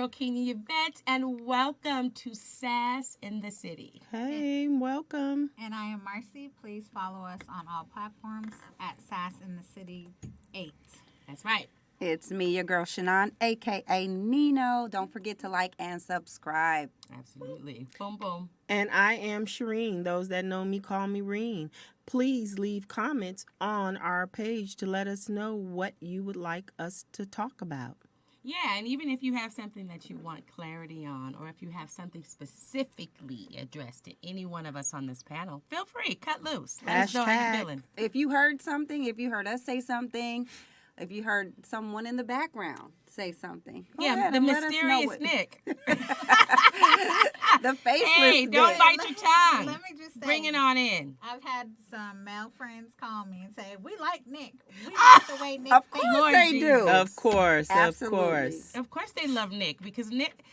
girl, Kenya Yvette, and welcome to Sass in the City. Hey, welcome. And I am Marcy. Please follow us on all platforms at Sass in the City 8. That's right. It's me, your girl Shannon, a.k.a. Nino. Don't forget to like and subscribe. Absolutely. Boom, boom. And I am Shireen. Those that know me call me Reen. Please leave comments on our page to let us know what you would like us to talk about. Yeah, and even if you have something that you want clarity on, or if you have something specifically addressed to any one of us on this panel, feel free, cut loose. Let us know how Hashtag. you're feeling. If you heard something, if you heard us say something, if you heard someone in the background say something, go ahead the and let us know mysterious what- Nick. The faceless Hey, don't Nick. bite your tongue. Let me just say, Bring it on in. I've had some male friends call me and say, we like Nick. We like the way Nick Of thinks. course Lord they Jesus. do. Of course, Absolutely. of course. Of course they love Nick, because Nick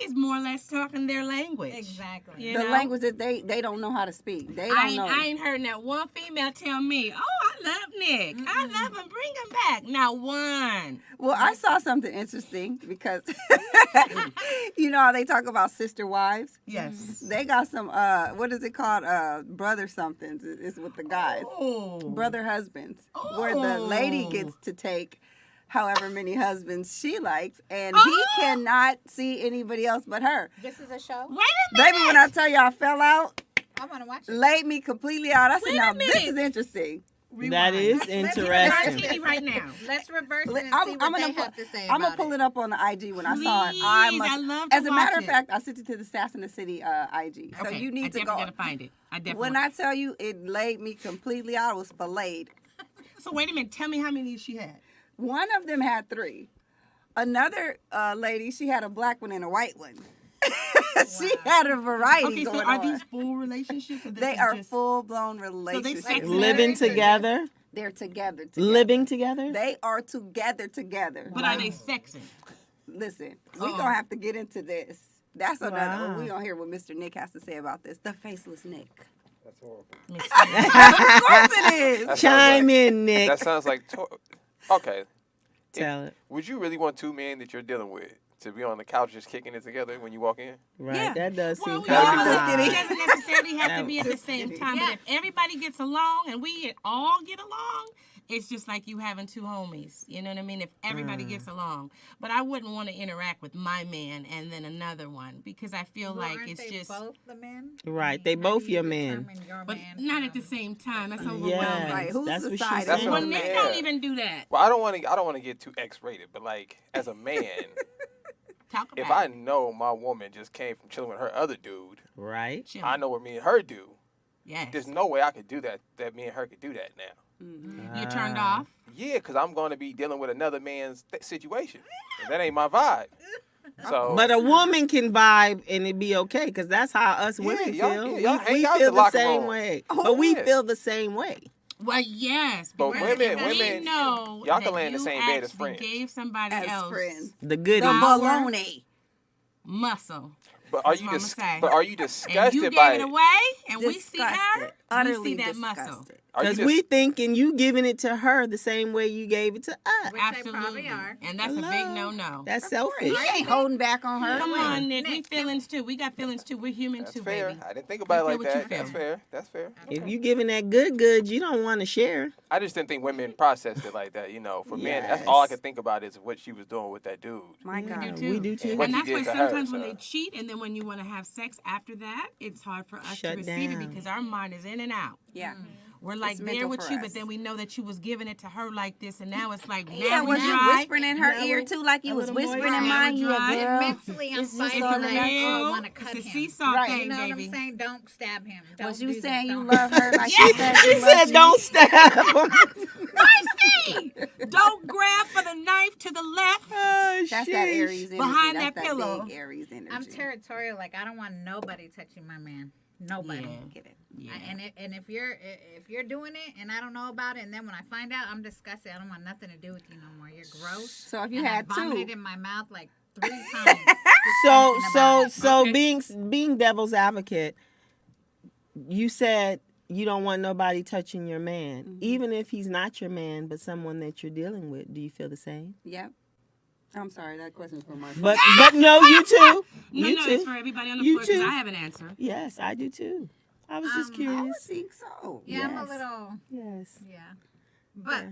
is more or less talking their language. Exactly. You The know? language that they don't know how to speak. They don't know. I ain't heard that one female tell me, oh, I love Nick. I love him. Bring him back. Not one. Well, I saw something interesting because you know how they talk about sister wives? Yes. They got some what is it called? Brother somethings is with the guys. Oh. Brother husbands. Where the lady gets to take however many husbands she likes and he cannot see anybody else but her. This is a show. Wait a minute. Baby, when I tell you I fell out, I want to watch it. laid me completely out. I said, Wait a now this minute. is interesting. That is Let's interesting. TV right now. Let's reverse it and I'm see what gonna they put- have to say I'm gonna about pull it up on the IG when I saw it. Please, I I love to As a matter watch of it. fact, I sent it to the Sass in the City IG. So Okay, you I need to definitely go. gotta find it. I definitely. When I tell you it laid me completely out, it was filleted. So wait a minute. Tell me how many she had. One of them had 3. Another lady, she had a black one and a white one. She had a variety Okay, so going are on. these full relationships? Or this They is are just... full-blown relationships. sex- Living together. They're together. Living together. They are together. But are they sexing? Listen, we Uh-oh. gonna have to get into this. That's another. Wow. We gonna hear what Mr. Nick has to say about this. The faceless Nick. That's horrible. Of course it is. That sounds Chime like- in, Nick. That sounds like okay. Tell it. Would you really want 2 men that you're dealing with to be on the couch just kicking it together when you walk in? Right, Yeah. that does Well, seem we kind I'm of just all, kidding. it doesn't necessarily have to be at the Just same kidding. time. Yeah. But if everybody gets along and we all get along, it's just like you having 2 homies. You know what I mean? If everybody gets along. But I wouldn't want to interact with my man and then another one because I feel Well, like aren't it's they just. both the men? Right, they How do both you your men. determine your But man not at the from- same time. That's overwhelming. Yeah, Right, who's that's the what she side? That's said. what Well, I'm Nick saying. don't even do that. Well, I don't want to get too X-rated, but like as a man, Talk about if I it. know my woman just came from chilling with her other dude, Right. Chill. I know what me and her do. Yes. There's no way I could do that. That me and her could do that now. You're turned Ah. off. Yeah, because I'm going to be dealing with another man's situation. And that ain't my vibe. So, But a woman can vibe and it be okay because that's how us women y'all- feel. y'all hang we out in feel the the locker same room. way, Oh, but we yeah. feel the same way. Well, yes. But because women- we women- know y'all can that lay in the you same bed as actually friends. Gave somebody As else friends. The The goodies. baloney. muscle. but are That's you what I'ma say. but are you And disgusted you by gave it away, and we see her. Disgusted. Utterly we see that muscle. disgusted. Are you Because dis- we thinking you giving it to her the same way you gave it to us. Which they Absolutely. probably are. And that's a big Hello? no-no. That's You selfish. ain't holding back on her. Come on, Nick. We Nick, feelings too. We got feelings too. We're human That's too, fair. baby. I didn't think about it You like feel what you that. That's feel. fair. That's fair. If you giving that good, you don't want to share. I just didn't think women processed it like that. You know, for men, that's all I Yes. could think about is what she was doing with that dude. My Yeah, God. too. we do too. What And he that's why did to her, sometimes when so. they cheat and then when you want to have sex after that, it's hard for us Shut to receive down. it because our mind is in and out. Yeah. We're like It's there mental with for you, us. but then we know that you was giving it to her like this, and now it's like, Yeah, now we was you dry. whispering in her Yeah, ear we- too, like you a was little whispering in moist. mine? You a Dry. girl. Mentally, I'm It's just fighting all like, about oh, I Real. want to cut It's a him. seesaw Right. thing, You know what baby. I'm saying? Don't stab him. Don't Was you do this, saying you don't- love her like Yes, she said She she loved said you? don't stab him. Mercy! Don't grab for the knife to the left. Oh, That's that sheesh. Aries energy. Behind That's that pillow. big Aries energy. I'm territorial. Like I don't want nobody touching my man. Nobody. Yeah. Get it. Yeah. And if you're doing it and I don't know about it, and then when I find out, I'm disgusted. I don't want nothing to do with you no more. You're gross. So if you And had I vomited two, in my mouth like 3 times. just So thinking about it. Okay. being devil's advocate, you said you don't want nobody touching your man, even if he's not your man, but someone that you're dealing with. Do you feel the same? yep. I'm sorry, that question's for Marcy. But no, you too. No, You no, too. it's for everybody on the You floor because too. I have an answer. Yes, I do too. I was just I would curious. think so. Yeah, I'm a Yes. little. Yes. Yeah, but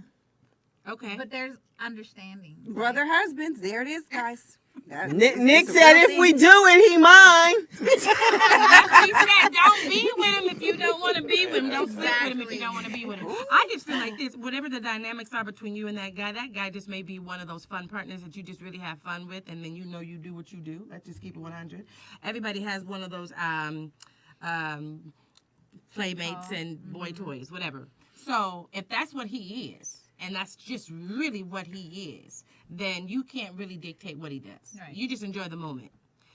Okay. but there's understanding. Brother husbands, there it is, guys. That- Nick, it's Nick a said real if we thing. do it, he mine. He said, don't be with him if you don't want to be with him. Don't sleep with him if you don't want to be with him. I just feel like this, whatever the dynamics are between you and that guy just may be one of those fun partners that you just really have fun with, and then you know you do what you do. Let's just keep it 100. Everybody has one of those playmates and boy toys, whatever. So if that's what he is, and that's just really what he is, then you can't really dictate what he does. Right. You just enjoy the moment.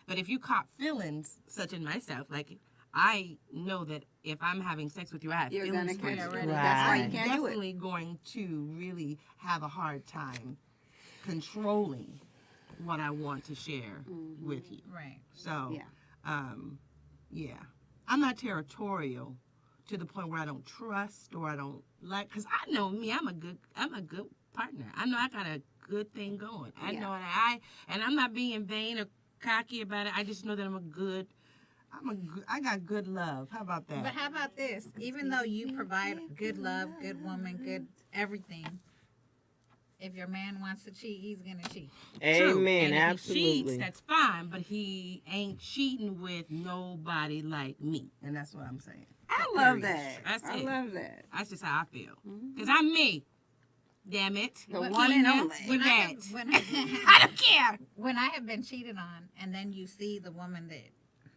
But if you caught feelings, such in myself, like I know that if I'm having sex with you, I have You're feelings gonna for you. catch it. Right. That's why you I'm can't do it. definitely going to really have a hard time controlling what I want to share with you. Right. So, Yeah. yeah, I'm not territorial to the point where I don't trust or I don't like, because I know me, I'm a good partner. I know I got a good thing going. I Yeah. know that and I'm not being vain or cocky about it. I just know that I got good love. How about that? But how about this? Even though you provide good love, good woman, good everything, if your man wants to cheat, he's gonna cheat. True. Amen. And if Absolutely. he cheats, that's fine, but he ain't cheating with nobody like me. And that's what I'm saying. I love Period. that. That's I it. love that. That's just how I feel. Because I'm me. Damn it. The one and Keena, only. You I bet. I don't care. when I have been cheated on, and then you see the woman that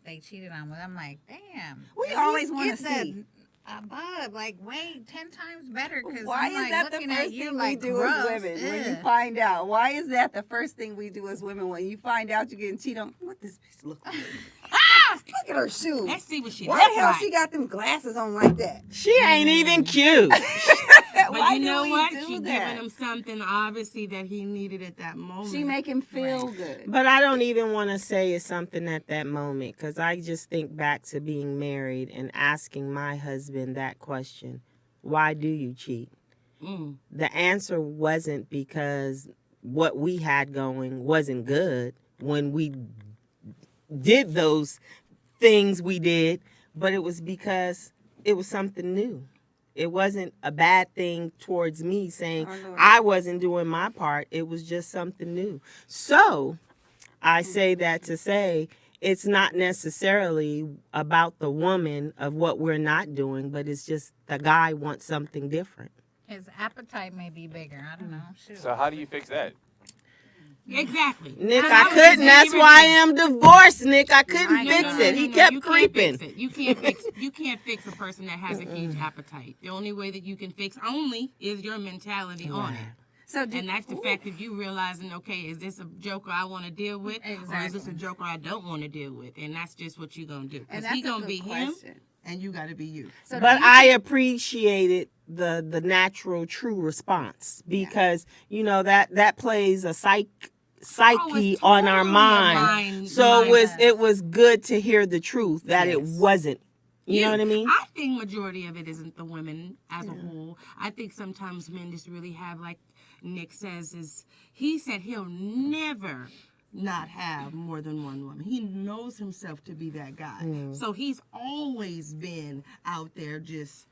they cheated on with, I'm like, damn. We at always least wanna get the- see. above, like way 10 times better. Because Why I'm is like that the looking at first you thing like we do gross. as women when you Ugh. find out? Why is that the first thing we do as women when you find out you're getting cheated on? What this bitch look like? Look at her shoes. Let's see what she Why looks the hell like. she got them glasses on like that? She ain't even cute. But Why you do know we what? do She that? giving him something obviously that he needed at that moment. She make him feel good. But I don't even want to say it's something at that moment because I just think back to being married and asking my husband that question. Why do you cheat? The answer wasn't because what we had going wasn't good when we did those things we did, but it was because it was something new. It wasn't a bad thing towards me saying Oh, Lord. I wasn't doing my part. It was just something new. So I say that to say it's not necessarily about the woman of what we're not doing, but it's just the guy wants something different. His appetite may be bigger. I don't know. Shoot. So how do you fix that? Exactly. Nick, That's I what couldn't. I'm That's saying. why I am divorced, Nick. I couldn't No, fix no, it. no, He no, kept you creeping. Can't fix it. You can't fix a person that has a huge appetite. The only way that you can fix only is your mentality on it. So And that's the fact of you realizing, okay, is this a joker I want to deal with, or is this Exactly. a joker I don't want to deal with? And that's just what you're gonna do. and Because that's he a gonna good be him, question. and you gotta be you. So But do you I appreciated the natural, true response because you know that plays a psyche it's on our totally a mind. mind- So mind. it was good to hear the truth that it Yes. wasn't. You know what I mean? I think majority of it isn't the women as a whole. I think sometimes men just really have, like Nick says, he said he'll never not have more than one woman. He knows himself to be that guy. So he's always been out there just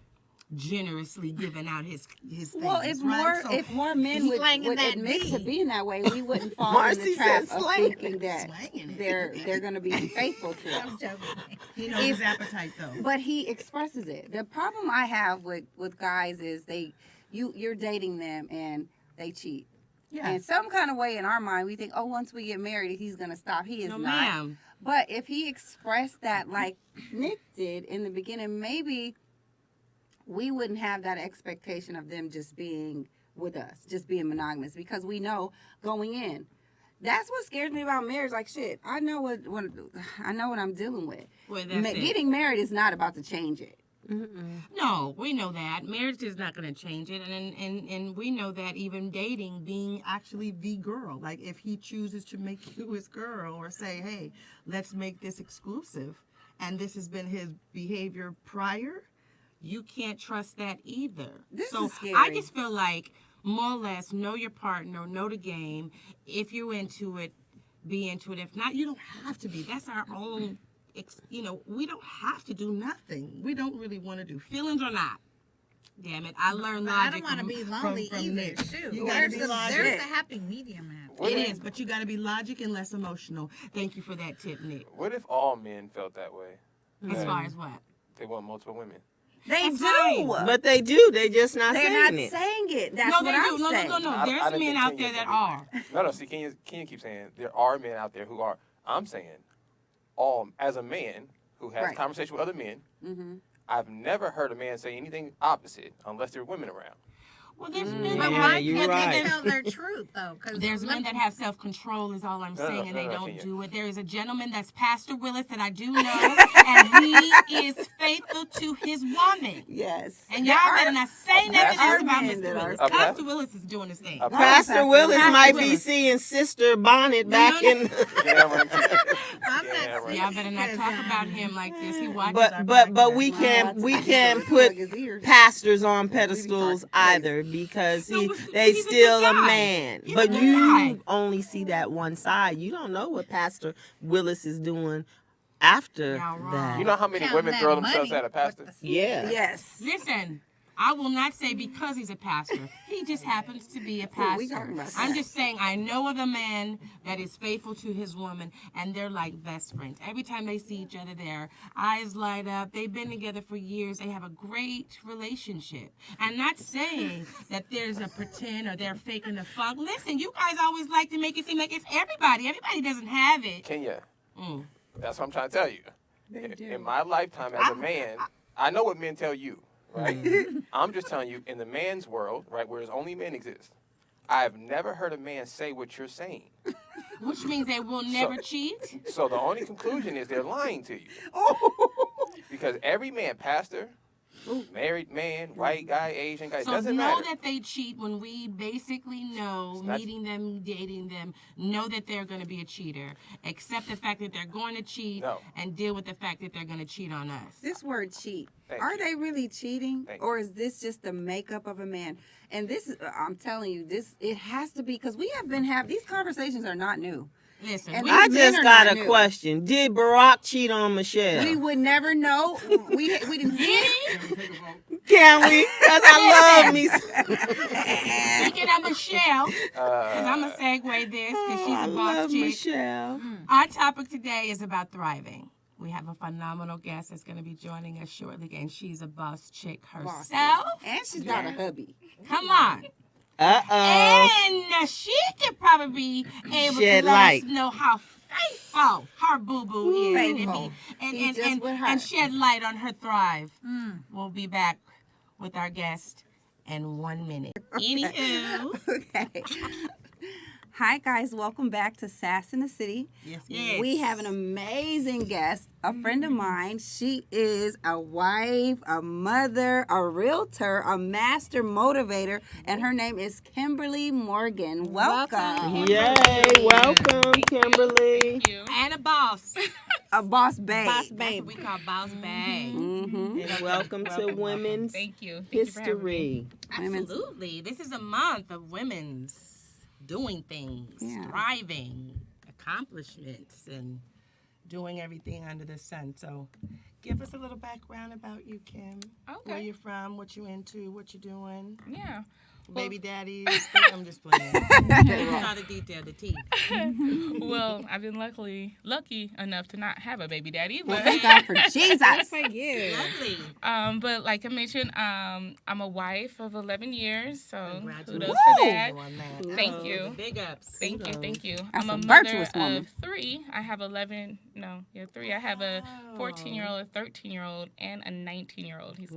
generously giving out his things. Well, if right? more men would slanging that admit to D. being that way, we wouldn't fall in Marcy the trap said of slanging thinking that Slanging it. they're going to be faithful to us. I'm joking. He knows his appetite though. But he expresses it. The problem I have with guys is you're dating them and they cheat. Yeah. And some kind of way in our mind, we think, oh, once we get married, he's going to stop. He is No, not. ma'am. But if he expressed that like Nick did in the beginning, maybe we wouldn't have that expectation of them just being with us, just being monogamous, because we know going in. That's what scares me about marriage. Like shit, I know what I'm dealing with. Well, that's it. Getting married is not about to change it. No, we know that. Marriage is not going to change it. And we know that even dating, being actually the girl. Like, if he chooses to make you his girl or say, hey, let's make this exclusive, and this has been his behavior prior, you can't trust that either. This so is scary. I just feel like more or less know your partner, know the game. If you're into it, be into it. If not, you don't have to be. That's our own, we don't have to do nothing. We don't really want to do feelings or not. Damn it, I learned But I logic. don't want to be lonely from either. Nick. Shoot, You gotta be logic. there's a happy medium at. What It if, is, but you got to be logic and less emotional. Thank you for that tip, Nick. What if all men felt that way? As That far as what? they want multiple women. They That's do. fine. But they do. They just not They're saying not it. saying it. That's No, what they I'm do. No, saying. no. I There's didn't men think out Kenya there that believed. are. No, see, Kenya keeps saying there are men out there who are. I'm saying, as a man who has Right. conversation with other men, Mm-hmm. I've never heard a man say anything opposite unless there are women around. Well, there's men But that why have, you're can't right. they tell their truth though? Because there's men that have self-control is all I'm saying, and they no, don't Kenya. do it. There is a gentleman that's Pastor Willis that I do know, and he is faithful to his woman. Yes. And y'all better not say nothing pastor? else about Men Mr. that are- Willis. A Pastor pastor? Willis is doing his thing. A Pastor Pastor Willis Pastor might be Willis. seeing Sister Bonnet back no. in. Damn right. I'm Yeah, not right. Y'all better not talk about him like this. He watches our But we podcast. can't put pastors on pedestals either because No, they he's a still good a guy. man. He's a But good you guy. only see that one side. You don't know what Pastor Willis is doing after Y'all wrong. that. You know how many women throw themselves at a pastor? Yeah. Yes. Listen, I will not say because he's a pastor. He just happens to be a we pastor. talking about I'm that. just saying I know of a man that is faithful to his woman, and they're like best friends. Every time they see each other, their eyes light up. They've been together for years. They have a great relationship. I'm not saying that there's a pretend or they're faking the funk. Listen, you guys always like to make it seem like it's everybody. Everybody doesn't have it. Kenya, Mm. that's what I'm trying to tell you. In my lifetime as a man, I know what men tell you, right? I'm just telling you, in the man's world, right, where only men exist, I've never heard a man say what you're saying. Which means they will never cheat. So the only conclusion is they're lying to you. Because every man, pastor, married man, white guy, Asian guy, it So doesn't know matter. that they cheat when we basically know, It's not- meeting them, dating them, know that they're going to be a cheater. Accept the fact that they're going to cheat No. and deal with the fact that they're going to cheat on us. This word cheat. Thank Are you. they really cheating? Thank Or is this just the makeup of a man? And this is, I'm telling you, it has to be, because we have been these conversations are not new. Listen, And we, I men just are got not a new. question. Did Barack cheat on Michelle? We would never know. We didn't see it. Can we? Because I love me. speaking of Michelle, because I'm going to segue this because she's I a boss love chick. Michelle. Our topic today is about thriving. We have a phenomenal guest that's going to be joining us shortly, and she's a boss chick Boss. herself. And she's got a hubby. Come on. Uh-oh. And she could probably be able Shed to let light. us know how faithful her boo-boo is. Faithful. And, He's just with her. and shed light on her thrive. We'll be back with our guest in 1 minute. Anywho. Okay. Hi, guys. Welcome back to Sass in the City. Yes. We have an amazing guest, a friend of mine. She is a wife, a mother, a realtor, a master motivator, and her name is Kimberly Morgan. Welcome. Yay. Welcome, Kimberly. And a boss. A boss babe. That's what we call boss babe. Mm-hmm. And welcome to Women's Thank you. Thank you for having me. History. Absolutely. This is a month of women's doing things, Yeah. thriving, accomplishments, and doing everything under the sun. So give us a little background about you, Kim. Where Okay. you're from, what you into, what you're doing. Yeah. Baby daddies. I'm just playing. It's not a detail, the tea. Well, I've been lucky enough to not have a baby daddy, Well, but thank God for Jesus. Lovely. but like I mentioned, I'm a wife of 11 years, so kudos Congratulations for that. on that. Thank you. Big ups. Thank you. That's I'm a a mother virtuous woman. of 3. I have 3. I have a 14-year-old, a 13-year-old, and a 19-year-old. He's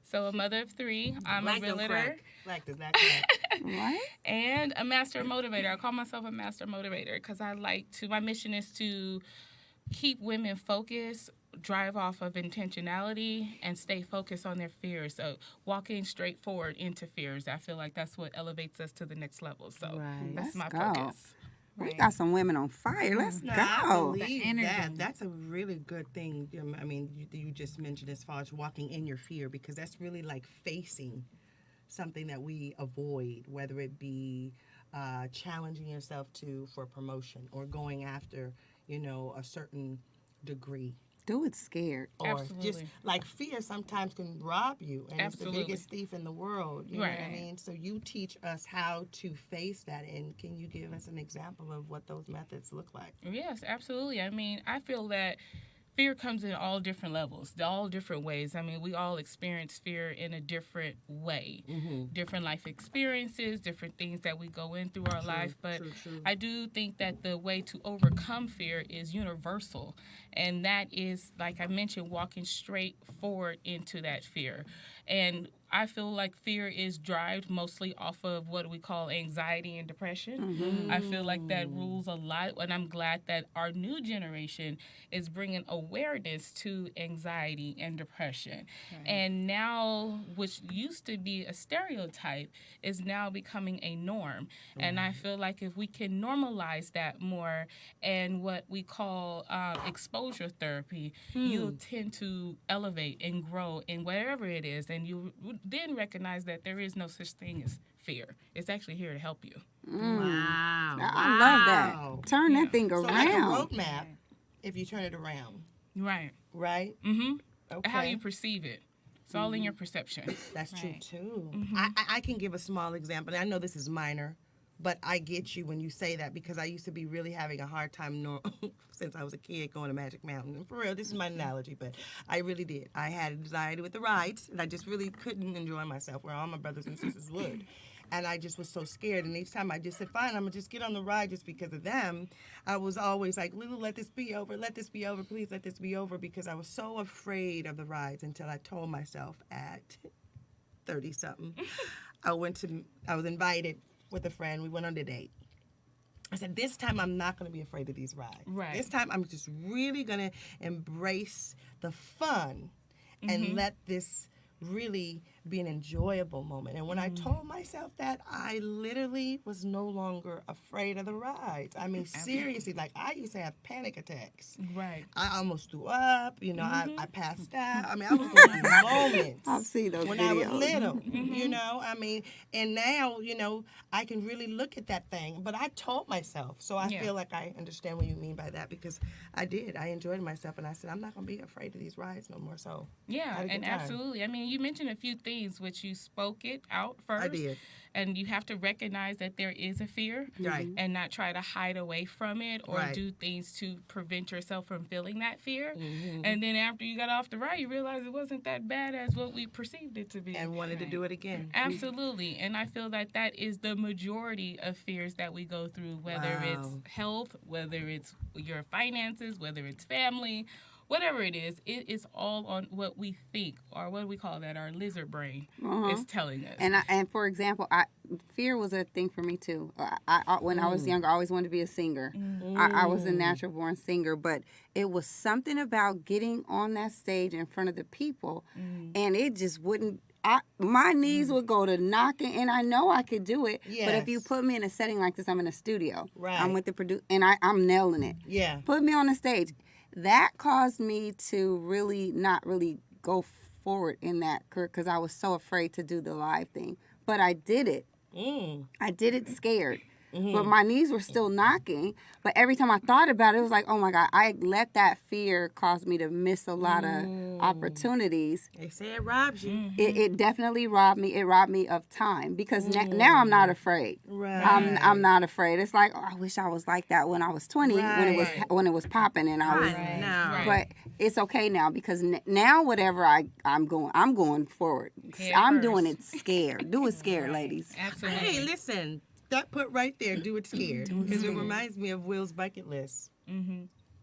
so a mother of 3. I'm Black a don't realtor. crack. Black does not crack. What? And a master motivator. I call myself a master motivator because my mission is to keep women focused, drive off of intentionality, and stay focused on their fears. So walking straight forward into fears. I feel like that's what elevates us to the next level. So Right. that's Let's my go. focus. We got some women on fire. Let's No, I go. believe The energy. that. That's a really good thing. I mean, you just mentioned as far as walking in your fear, because that's really like facing something that we avoid, whether it be challenging yourself for promotion or going after, a certain degree. Do it scared. Or just Absolutely. like fear sometimes can rob you, and Absolutely. it's the biggest thief in the world. You know what I Right. mean? So you teach us how to face that, and can you give us an example of what those methods look like? Yes, absolutely. I mean, I feel that fear comes in all different levels, all different ways. I mean, we all experience fear in a different way, different life experiences, different things that we go in through our life. But true. I do think that the way to overcome fear is universal. And that is, like I mentioned, walking straight forward into that fear. And I feel like fear is derived mostly off of what we call anxiety and depression. I feel like that rules a lot, and I'm glad that our new generation is bringing awareness to anxiety and depression. And now, which used to be a stereotype, is now becoming a norm. And I feel like if we can normalize that more and what we call exposure therapy, you'll tend to elevate and grow in whatever it is, and you then recognize that there is no such thing as fear. It's actually here to help you. Wow. I love that. Turn that thing So around. like a roadmap, if you turn it around, Right. right? Mm-hmm. Okay. How you perceive it. It's all in your perception. That's true Right. too. I can give a small example. And I know this is minor, but I get you when you say that because I used to be really having a hard time since I was a kid going to Magic Mountain. And for real, this is my analogy, but I really did. I had anxiety with the rides, and I just really couldn't enjoy myself where all my brothers and sisters would. And I just was so scared. And each time I just said, fine, I'm going to just get on the ride just because of them. I was always like, Lulu, let this be over. Let this be over. Please let this be over. Because I was so afraid of the rides until I told myself at 30-something. I was invited with a friend. We went on a date. I said, this time I'm not going to be afraid of these rides. Right. This time I'm just really going to embrace the fun and let this really be an enjoyable moment. And when I told myself that, I literally was no longer afraid of the rides. I mean, seriously, like I used to have panic attacks. Right. I almost threw up, I passed out. I mean, I was going through moments. I've seen those when videos. I was little, I mean, and now, I can really look at that thing. But I told myself, so I Yeah. feel like I understand what you mean by that because I did. I enjoyed myself, and I said, I'm not going to be afraid of these rides no more. So Yeah, had a good and time. absolutely. I mean, you mentioned a few things which you spoke it out first. I did. And you have to recognize that there is a fear Right. and not try to hide away from it or Right. do things to prevent yourself from feeling that fear. Mm-hmm. And then after you got off the ride, you realize it wasn't that bad as what we perceived it to be. And wanted to do it again. Absolutely. And I feel that that is the majority of fears that we go through, whether it's Wow. health, whether it's your finances, whether it's family, whatever it is all on what we think, or what do we call that, our lizard brain is telling us. And for example, fear was a thing for me too. When I was younger, I always wanted to be a singer. I was a natural born singer, but it was something about getting on that stage in front of the people, and it just wouldn't. My knees would go to knocking, and I know I could do it. But if you Yes. put me in a setting like this, I'm in a studio. Right. I'm with the producer, and I'm nailing it. Yeah. Put me on the stage. That caused me to really not really go forward in that career because I was so afraid to do the live thing. But I did it. I did it scared. But my knees were still knocking. But every time I thought about it, it was like, oh my God, I let that fear cause me to miss a lot of opportunities. They say it robs you. It definitely robbed me. It robbed me of time because now I'm not afraid. Right. I'm not afraid. It's like, oh, I wish I was like that when I was 20, when it was popping, and I was. I know. But it's okay now because now whatever I'm going forward. Head I'm first. doing it scared. Do it scared, ladies. Absolutely. Hey, listen. That put right there, do it scared. Because it reminds me of Will's bucket list.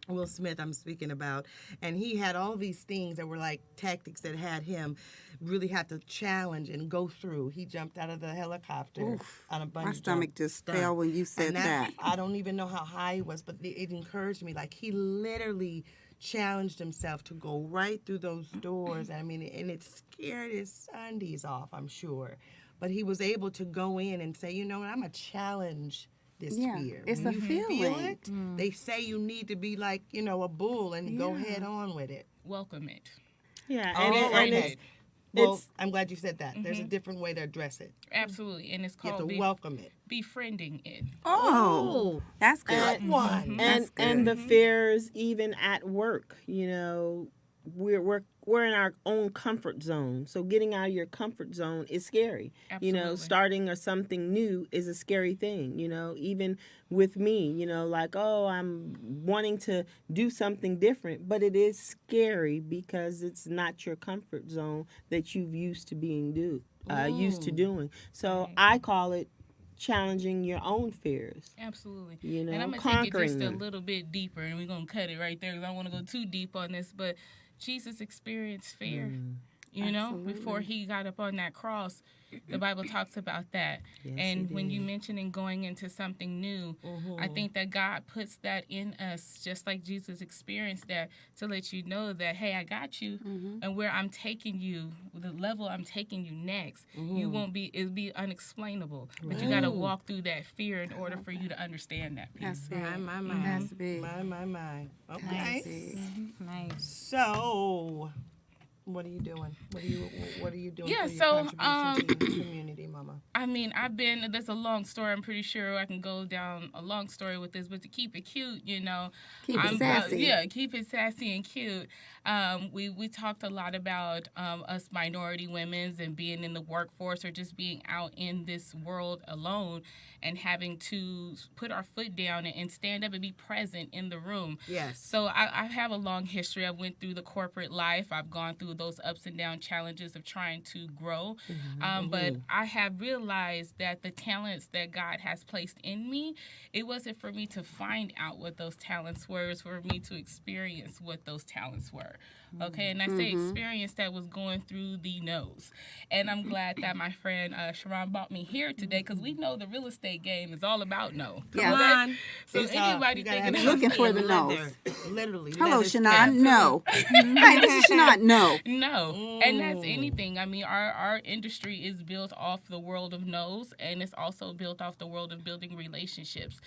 Will Smith, I'm speaking about. And he had all these things that were like tactics that had him really have to challenge and go through. He jumped out of the helicopter on a bungee My stomach jump just stunt. fell when you said And that. I don't even know how high he was, but it encouraged me. Like, he literally challenged himself to go right through those doors. I mean, and it scared his undies off, I'm sure. But he was able to go in and say, you know what, I'm going to challenge this Yeah, fear. it's When a you feel feeling. it, they say you need to be like, a bull and go head on with it. Welcome it. Yeah, Oh, and okay. Well, It's I'm glad you said that. There's a different way to address it. Absolutely, and it's You have called to welcome it. befriending it. Oh, that's good. And- One. and the fears even at work, you know, we're in our own comfort zone, so getting out of your comfort zone is scary. You know, Absolutely. starting or something new is a scary thing, you know, even with me, you know, like, oh, I'm wanting to do something different, but it is scary because it's not your comfort zone that you've used to used to doing. So I call it challenging your own fears. Absolutely. You know, and I'm going to take it conquering just a them. little bit deeper, and we're going to cut it right there because I don't want to go too deep on this. But Jesus experienced fear, you know, before he got up on that cross. The Bible talks about that. Yes, and it when you did. mentioning going into something new, I think that God puts that in us, just like Jesus experienced that, to let you know that, hey, I got you. And where I'm taking you, the level I'm taking you next, you won't be, it'll be unexplainable. But you got to walk through that fear in order for you to understand that piece. That's big. My. That's big. My. That's Okay. big. Nice. So, what are you doing? What are you doing Yeah, for your so, contribution to the community, Mama? I mean, there's a long story. I'm pretty sure I can go down a long story with this, but to keep it cute, you know. Keep it sassy. Yeah, keep it sassy and cute. We talked a lot about us minority women and being in the workforce or just being out in this world alone and having to put our foot down and stand up and be present in the room. Yes. So I have a long history. I went through the corporate life. I've gone through those ups and down challenges of trying to grow. But I have realized that the talents that God has placed in me, it wasn't for me to find out what those talents were. It's for me to experience what those talents were. Okay, and I say experience that was going through the nose. And I'm glad that my friend Sharon brought me here today because we know the real estate game is all about no. Yeah. Come on. So It's, anybody you gotta thinking have that Looking for the leather. nose. Literally. Hello, leather Shannon. strap. No. Hey, this is Shannon. No. No, and that's anything. I mean, our industry is built off the world of no's, and it's also built off the world of building relationships.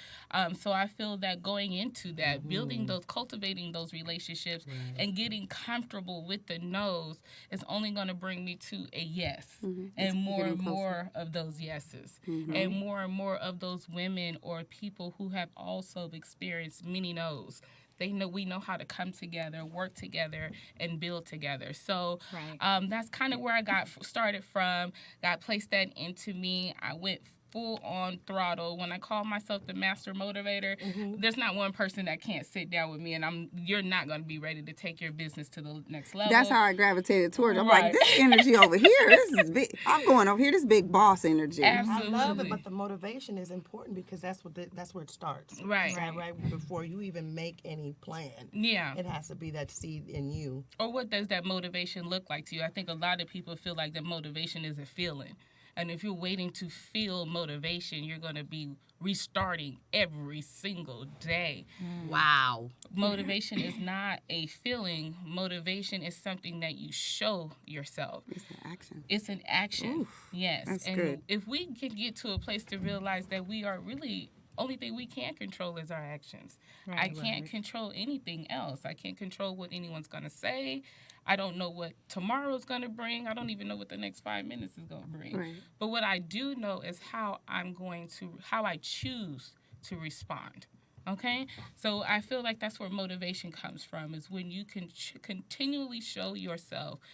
So I feel that going into that, building those, cultivating those relationships, and getting comfortable with the no's is only going to bring me to a yes, and more of those yeses, and more of those women or people who have also experienced many no's. They know we know how to come together, work together, and build together. So that's kind of where I got started from. God placed that into me. I went full on throttle. When I call myself the master motivator, there's not one person that can't sit down with me, and you're not going to be ready to take your business to the next level. That's how I gravitated towards it. I'm Right. like, this energy over here, this is big. I'm going over here, this big boss energy. Absolutely. I love it, but the motivation is important because that's where it starts. Right. Right before you even make any plan. Yeah. It has to be that seed in you. Or what does that motivation look like to you? I think a lot of people feel like that motivation is a feeling. And if you're waiting to feel motivation, you're going to be restarting every single day. Wow. Motivation is not a feeling. Motivation is something that you show yourself. It's an action. It's an action. Yes. that's And good. if we can get to a place to realize that we are really, only thing we can control is our actions. I can't control anything else. I can't control what anyone's going to say. I don't know what tomorrow's going to bring. I don't even know what the next 5 minutes is going to bring. Right. But what I do know is how I choose to respond. Okay? So I feel like that's where motivation comes from, is when you can continually show yourself,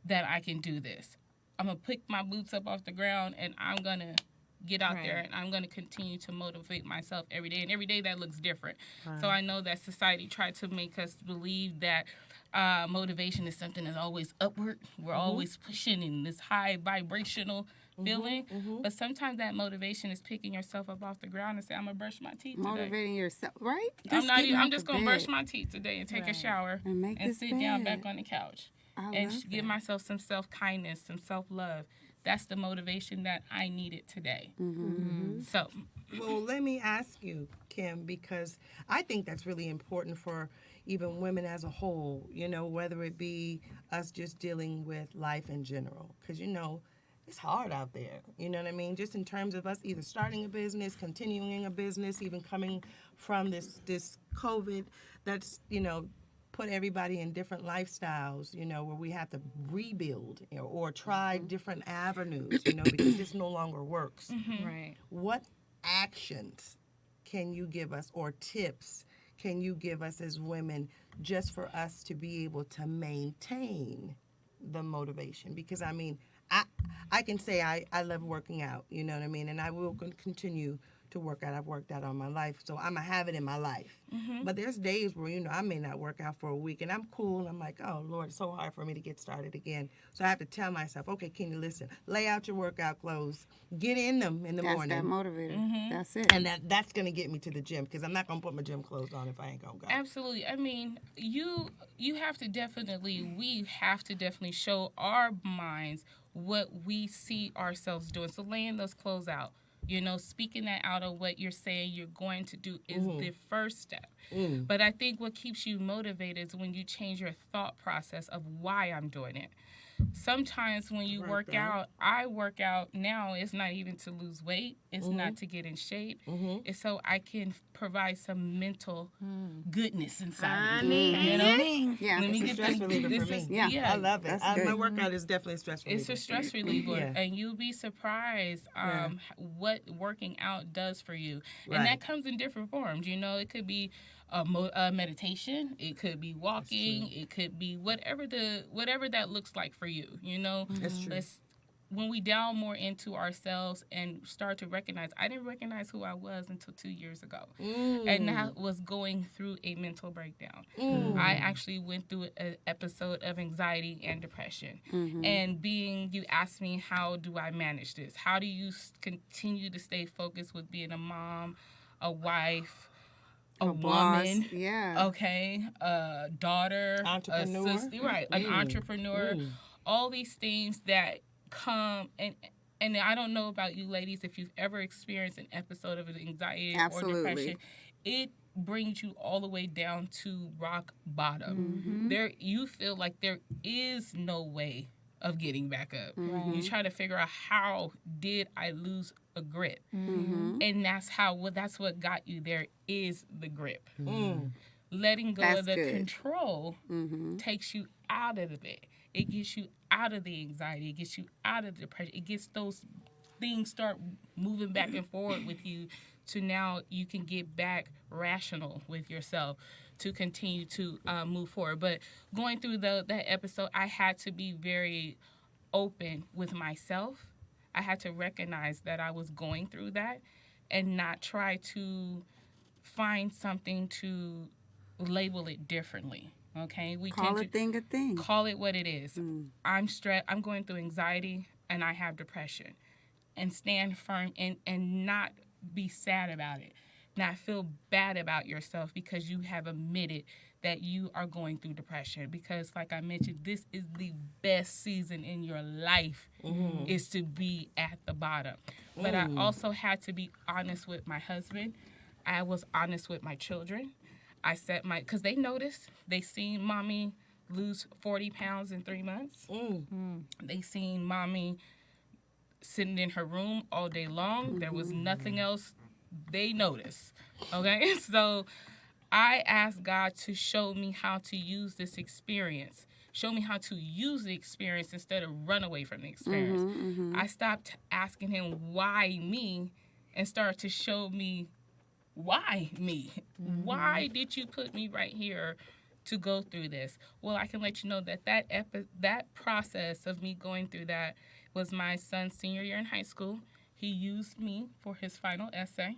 that I can do this. I'm going to pick my boots up off the ground and I'm going to get out there and I'm going to continue to motivate myself every day. And every day that looks different. So I know that society tried to make us believe that motivation is something that's always upward. We're always pushing in this high vibrational feeling. But sometimes that motivation is picking yourself up off the ground and say, I'm going to brush my teeth today. Motivating yourself, right? I'm just going to brush my teeth today and take a shower And make this sit down bed. back on the couch. I And love give that. myself some self-kindness, some self-love. That's the motivation that I needed today. So, Well, let me ask you, Kim, because I think that's really important for even women as a whole, you know, whether it be us just dealing with life in general. Because, you know, it's hard out there. You know what I mean? Just in terms of us either starting a business, continuing a business, even coming from this COVID, that's, you know, put everybody in different lifestyles, where we have to rebuild or try different avenues, because this no longer works. Right. What actions can you give us or tips can you give us as women just for us to be able to maintain the motivation? Because I can say I love working out, you know what I mean? And I will continue to work out. I've worked out all my life, so I'm going to have it in my life. But there's days where, I may not work out for a week, and I'm cool, and I'm like, oh, Lord, it's so hard for me to get started again. So I have to tell myself, okay, Kenny, listen, lay out your workout clothes, get in them in the That's morning. that motivator. That's it. And that's going to get me to the gym, because I'm not going to put my gym clothes on if I ain't going to go. Absolutely. I mean, you have to we have to definitely show our minds what we see ourselves doing. So laying those clothes out, speaking that out of what you're saying you're going to do is the first step. But I think what keeps you motivated is when you change your thought process of why I'm doing it. Sometimes when you work out, I work out now, it's not even to lose weight. It's not to get in shape. It's so I can provide some mental goodness inside of me. Yeah. Let me It's a get stress reliever for me. Yeah. I love it. That's good. My workout is definitely a stress reliever. It's a stress reliever, Yeah. and you'll be surprised what working out does for you. Right. And that comes in different forms. It could be a meditation, it could be walking, it could be whatever that looks like for you. That's true. When we delve more into ourselves and start to recognize, I didn't recognize who I was until 2 years ago. And that was going through a mental breakdown. I actually went through an episode of anxiety and depression. And you asked me, how do I manage this? How do you continue to stay focused with being a mom, a wife, a boss, woman, yeah. okay, a daughter, Entrepreneur. a sister, right, an entrepreneur, all these things that come and I don't know about you ladies, if you've ever experienced an episode of anxiety Absolutely. or depression, it brings you all the way down to rock bottom. You feel like there is no way of getting back up. You try to figure out, how did I lose a grip? And that's what got you there, is the grip. Letting go That's of the good. control takes you out of it. It gets you out of the anxiety. It gets you out of the depression. It gets those things start moving back and forward with you, to now you can get back rational with yourself to continue to move forward. But going through that episode, I had to be very open with myself. I had to recognize that I was going through that and not try to find something to label it differently. Okay, Call a thing a thing. Call it what it is. I'm stressed. I'm going through anxiety and I have depression, and stand firm and not be sad about it. Not feel bad about yourself because you have admitted that you are going through depression. Because, like I mentioned, this is the best season in your life, is to be at the bottom. But I also had to be honest with my husband. I was honest with my children. I said because they noticed. They seen mommy lose 40 pounds in 3 months. They seen mommy sitting in her room all day long. There was nothing else they noticed. Okay? So I asked God to show me how to use this experience. Show me how to use the experience instead of run away from the experience. I stopped asking him, why me? And started to show me, why me? Why did you put me right here to go through this? Well, I can let you know that process of me going through that was my son's senior year in high school. He used me for his final essay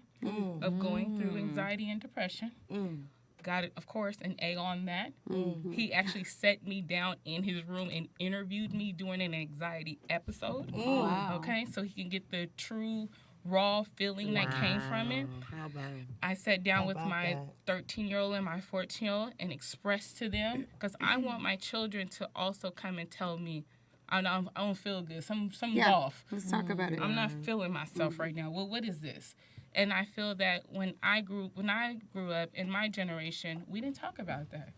of going through anxiety and depression. Got, of course, an A on that. He actually set me down in his room and interviewed me during an anxiety episode. Wow. Okay, so he can get the true raw feeling that came from it. How about I sat down How with about my that? 13-year-old and my 14-year-old and expressed to them, because I want my children to also come and tell me, I don't feel good. Something's off. Let's talk about it. I'm not feeling myself right now. Well, what is this? And I feel that when I grew up in my generation, we didn't talk about that.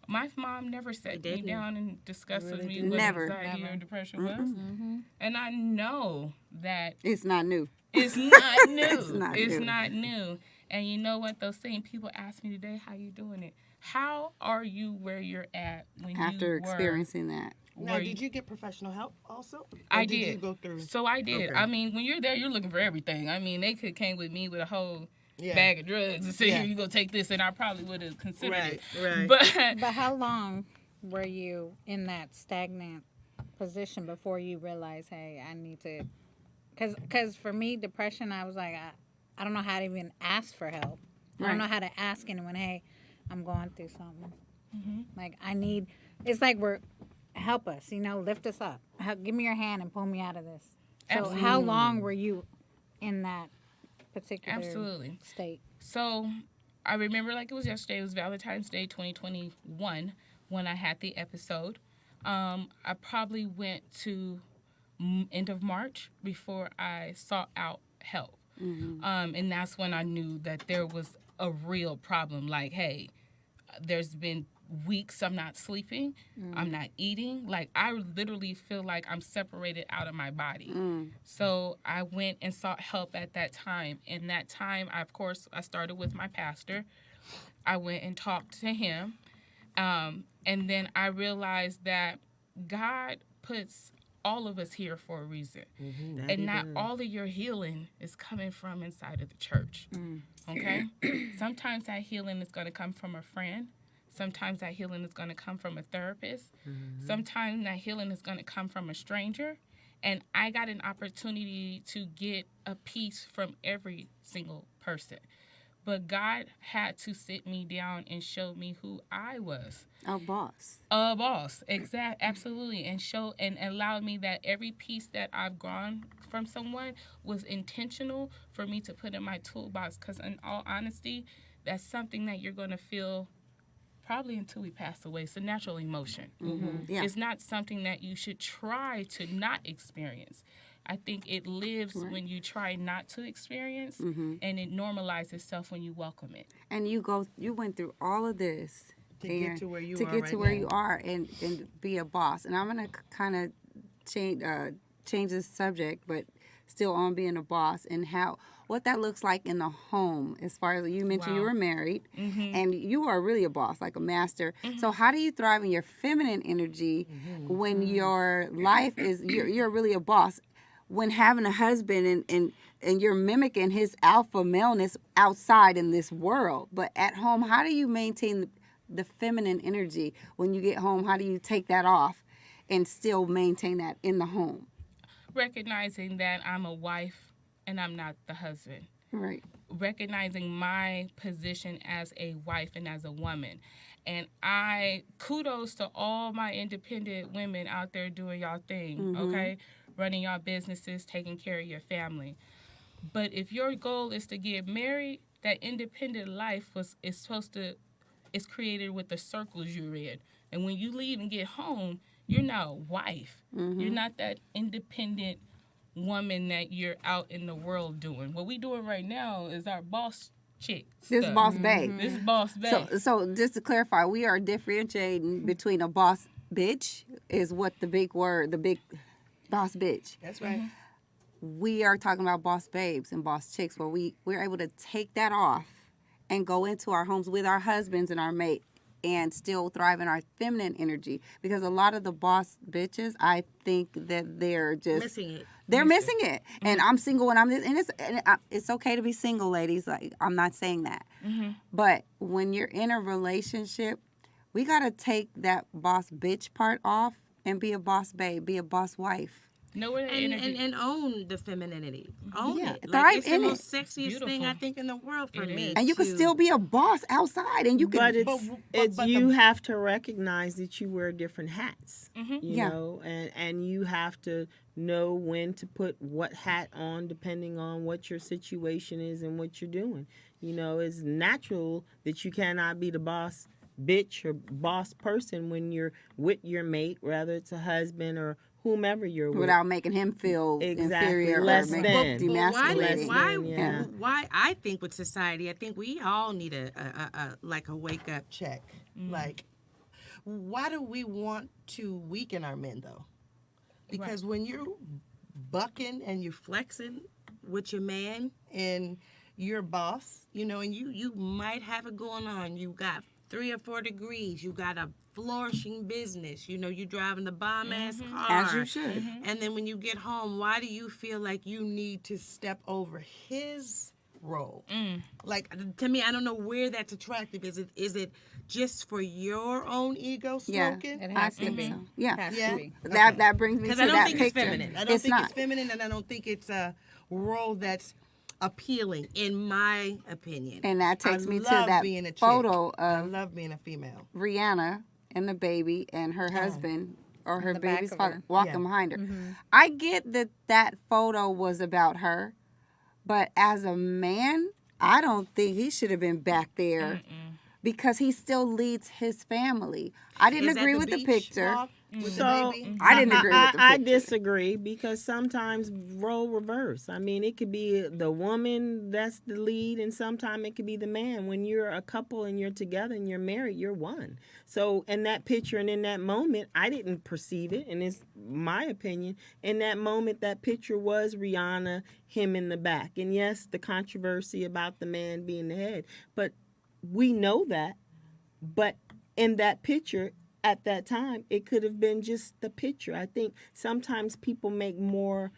My mom never sat me down and discussed with me what Never. anxiety or depression was. And I know that It's not new. it's not new. It's not new. Not new. And you know what? Those same people ask me today, how you doing it? How are you where you're at when After you were experiencing that. Now, where did you get professional help also? Or I did. did. You go through? So I did. Okay. I mean, when you're there, you're looking for everything. I mean, they could came with me with a whole Yeah. bag of drugs and say, Yeah. here, you go take this, and I probably would have considered Right, it. right. But how long were you in that stagnant position before you realized, hey, I need to? Because for me, depression, I was like, I don't know how to even ask for help. I don't know how to ask anyone, hey, I'm going through something. Like, I need, it's like help us, lift us up. Give me your hand and pull me out of this. So how long were you in that particular state? So I remember like it was yesterday. It was Valentine's Day 2021 when I had the episode. I probably went to end of March before I sought out help. And that's when I knew that there was a real problem. Like, hey, there's been weeks I'm not sleeping, I'm not eating. Like, I literally feel like I'm separated out of my body. So I went and sought help at that time. And that time, I started with my pastor. I went and talked to him. And then I realized that God puts all of us here for a reason. And not all of your healing is coming from inside of the church. Okay? Sometimes that healing is going to come from a friend. Sometimes that healing is going to come from a therapist. Sometimes that healing is going to come from a stranger. And I got an opportunity to get a piece from every single person. But God had to sit me down and show me who I was. A boss. A boss, absolutely, and allow me that every piece that I've gone from someone was intentional for me to put in my toolbox. Because in all honesty, that's something that you're going to feel probably until we pass away. It's a natural emotion. Yeah. It's not something that you should try to not experience. I think it lives when you try not to experience, and it normalizes itself when you welcome it. And you went through all of this To get to where you to are get right to where now. you are and be a boss. And I'm gonna kind of change this subject, but still on being a boss and what that looks like in the home. As far as you mentioned, you were married, and you are really a boss, like a master. So how do you thrive in your feminine energy when your life is you're really a boss? When having a husband and you're mimicking his alpha maleness outside in this world, but at home, how do you maintain the feminine energy when you get home? How do you take that off and still maintain that in the home? Recognizing that I'm a wife and I'm not the husband. Right. Recognizing my position as a wife and as a woman. And kudos to all my independent women out there doing y'all thing, okay? Running your businesses, taking care of your family. But if your goal is to get married, that independent life is created with the circles you're in. And when you leave and get home, you're now a wife. You're not that independent woman that you're out in the world doing. What we doing right now is our boss chick This stuff. boss babe. This boss babe. So just to clarify, we are differentiating between a boss bitch is what the big boss bitch. That's right. We are talking about boss babes and boss chicks where we're able to take that off and go into our homes with our husbands and our mate and still thrive in our feminine energy. Because a lot of the boss bitches, I think that they're just Missing it. they're missing it. And I'm single and I'm this, and it's okay to be single, ladies. Like, I'm not saying that. But when you're in a relationship, we got to take that boss bitch part off and be a boss babe, be a boss wife. Know where that energy And own the femininity. Own Yeah, it. thrive Like, it's the in most it. sexiest thing Beautiful. I think in the world for It me. is. And you can to- still be a boss outside, and you can. But it's but you the- have to recognize that you wear different hats, you Yeah. know, and you have to know when to put what hat on depending on what your situation is and what you're doing. You know, it's natural that you cannot be the boss bitch or boss person when you're with your mate, whether it's a husband or whomever you're with. without making him feel Exactly, inferior less or make than. But demasculating. Yeah. why I think with society, I think we all need a wake up check. Like, why do we want to weaken our men though? Because when you're bucking and you're flexing with your man and you're a boss, you know, and you might have it going on. You got 3 or 4 degrees. You got a flourishing business. You know, you're driving the bomb ass car. As you should. And then when you get home, why do you feel like you need to step over his role? Like, to me, I don't know where that's attractive. Is it just for your own ego Yeah, stroking? It I has to think be. so. Yeah. Has Yeah. to be. That brings me to Because I don't that think picture. it's feminine. I don't It's think not. it's feminine, and I don't think it's a role that's appealing, in my opinion. And that takes I me to love that being a chick. photo I of love being a female. Rihanna and the baby and her husband or her the back baby's of father her. walking Yeah. behind her. I get that photo was about her, but as a man, I don't think he should have been back there because he still leads his family. I didn't Is that agree with the beach picture. walk with So the baby? I didn't agree with the I picture. disagree because sometimes role reverse. I mean, it could be the woman that's the lead, and sometimes it could be the man. When you're a couple and you're together and you're married, you're one. So in that picture and in that moment, I didn't perceive it, and it's my opinion. In that moment, that picture was Rihanna, him in the back, and yes, the controversy about the man being the head, but we know that. But in that picture, at that time, it could have been just the picture. I think sometimes people make more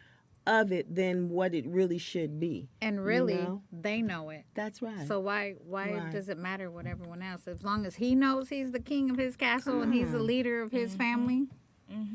of it than what it really should be. And really, know? they know it. That's right. So why Right. does it matter what everyone else? As long as he knows he's the king of his castle and he's the leader of his family.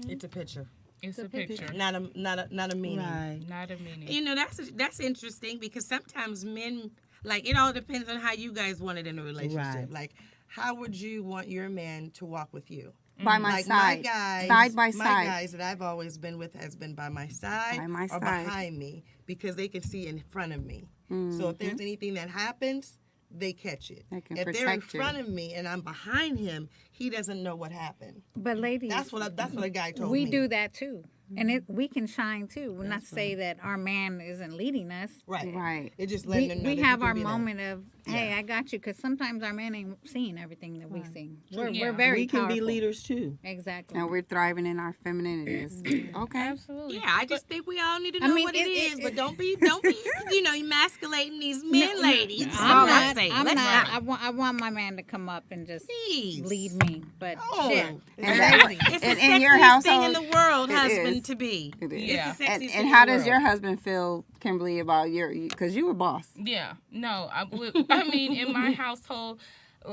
It's a picture, It's a picture, not a meaning. Right. not a meaning. You know, that's interesting because sometimes men, like, it all depends on how you guys want it in a relationship. Right. Like, how would you want your man to walk with you? By my Like side. my guys, Side by my side. guys that I've always been with has been by my side By my or side. behind me because they can see in front of me. So Mm-hmm. if there's anything that happens, they catch it. They can If they're in protect you. front of me and I'm behind him, he doesn't know what happened. But ladies, That's what a guy told we me. do that too. And we can shine too. We're not to say that our man isn't leading us. Right. Right. It just letting them know We that have you can our be there. moment of, hey, Yeah. I got you. Because sometimes our man ain't seeing everything that we see. We're Yeah. very We can powerful. be leaders too. Exactly. And we're thriving in our femininity. Okay. Absolutely. Yeah, I just think we all need to know I mean, what it it- is, it- but don't be, you know, emasculating these men, ladies. That's all I'm I'm not. saying. I'm Let's not. I want my man to come up and just Please. lead me. But Oh, shit. it's And crazy. It's the in sexiest your thing household, in the world, it husband is. to be. It is. Yeah. It's the sexiest And thing how in the does your world. husband feel, Kimberly, about because you were boss? Yeah, no, I mean, in my household,